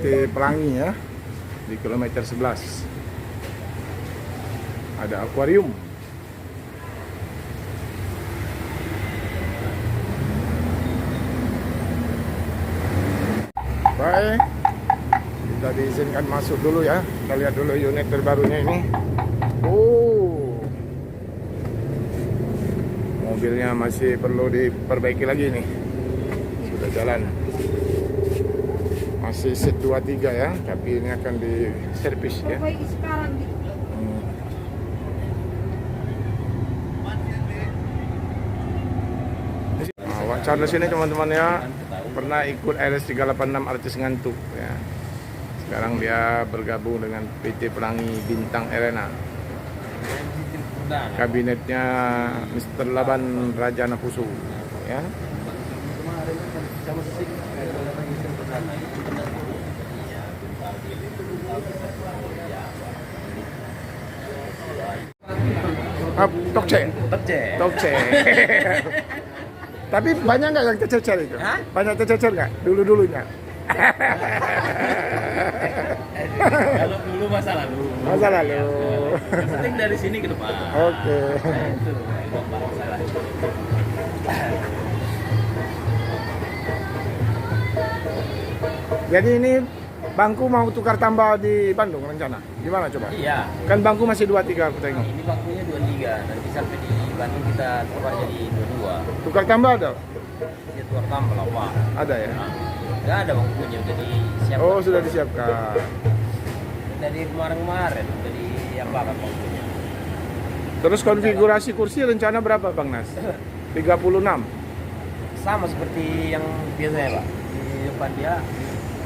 PT Pelangi ya, di kilometer 11 ada akuarium. Baik, kita diizinkan masuk dulu ya. Kita lihat dulu unit terbarunya ini. Oh, mobilnya masih perlu diperbaiki lagi nih. Sudah jalan. Masih seat 23 ya, tapi ini akan diservis ya. Wak Charles ini teman-teman ya, pernah ikut RS386 Artis Ngantuk ya. Sekarang dia bergabung dengan PT Pelangi Bintang Arena. Kabinetnya Mr. Laban Raja Napusu ya. Tokce. Tapi banyak nggak yang tercecer itu? Hah? Banyak tercecer nggak? Dulu-dulunya? Kalau dulu masa lalu. Masa lalu. Yang penting dari sini ke depan. Oke. Jadi ini bangku mau tukar tambah di Bandung rencana? Gimana coba? Iya. Kan bangku masih 23 aku tengok. Ini bangkunya 23. Nanti sampai di Bandung kita tukar jadi 22. Tukar tambah ada? Ya tukar tambah lah, Pak. Ada ya? Nggak ada bangkunya, udah disiapkan. Oh, sudah disiapkan. Dari kemarin-kemarin, dari yang bakal bangkunya. Terus konfigurasi kursi rencana berapa Bang Nas? 36? Sama seperti yang biasanya, Pak. Di depan dia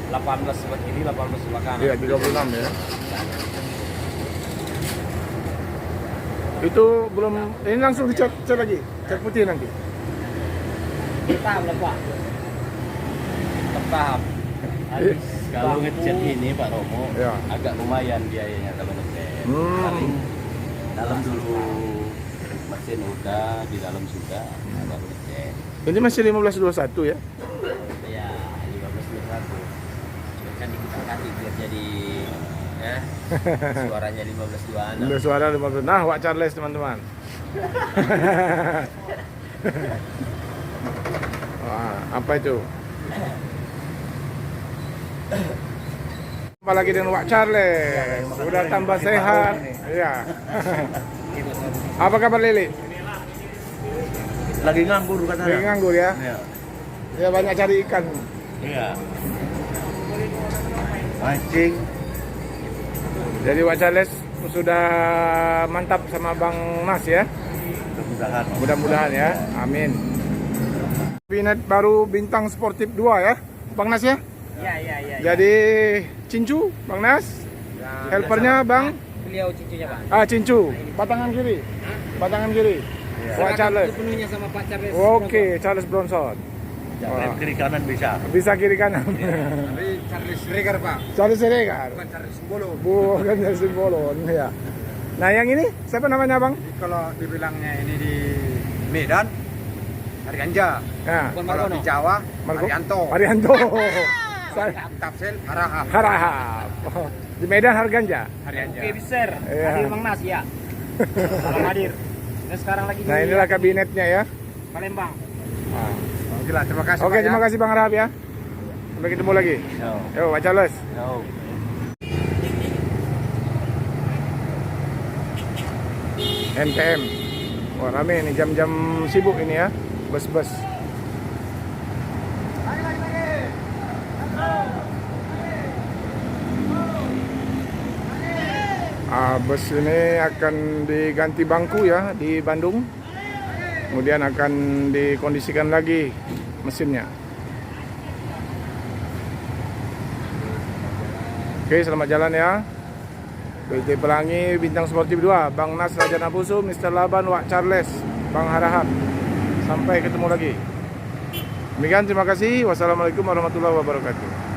18 sebelah kiri, 18 sebelah kanan. Iya, 36 ya. Itu belum, ini langsung dicat lagi, cat putih nanti. Tahap lah, Pak. Tahap. Habis kalau ngecat ini Pak Romo, ya, agak lumayan biayanya kalau ngecat. Paling dalam dulu mesin udah, di dalam sudah, baru ngecat. Ini masih 1521 ya? Ya, 1521. Kan dikit-kit biar jadi suaranya 1526. Udah suara 15. Nah, Wak Charles teman-teman. Wah, apa itu? Apalagi dengan Wak Charles, udah tambah sehat. Iya. Apa kabar Lili? Lagi nganggur katanya. Lagi nganggur ya? Iya. Ya banyak cari ikan. Iya. Mancing. Jadi Wak Charles sudah mantap sama Bang Mas ya? Mudah-mudahan ya. Amin. Kabinet baru Bintang Sportif 2 ya, Bang Nas ya? Iya. Jadi Cincu, Bang Nas. Ya, helpernya Bang? Beliau Cincunya, Pak. Cincu. Batangan kiri. Batangan kiri. Ya. Wak Charles. Sepenuhnya sama Pak Charles. Oke, Charles Bronson. Kiri kanan bisa. Bisa kiri kanan. Tapi Charles Regar, Pak. Charles Regar. Bukan Charles Simbolo. Bukan Charles Simbolo ya. Nah, yang ini siapa namanya, Bang? Kalau dibilangnya ini di Medan, Harganja. Ya. Kalau di Jawa, Haryanto. Haryanto. Tapsel, Harahap. Harahap. Di Medan Harganja. Harganja. Oke, bisa. Iya. Hadir Bang Nas ya. Salam hadir. Nah, sekarang lagi Nah, inilah kabinetnya ya. Palembang. Oke lah, terima kasih. Oke, Pak, terima ya. kasih Bang Rahab ya. Sampai ketemu lagi. Yo, Pak Charles. MTM. Wah, rame ini jam-jam sibuk ini ya. Bus-bus. Bus ini akan diganti bangku ya di Bandung. Kemudian akan dikondisikan lagi mesinnya. Oke, selamat jalan ya. PT Pelangi Bintang Sportif 2, Bang Nas Raja Napusu, Mr. Laban, Wak Charles, Bang Harahap. Sampai ketemu lagi. Demikian, terima kasih. Wassalamualaikum warahmatullahi wabarakatuh.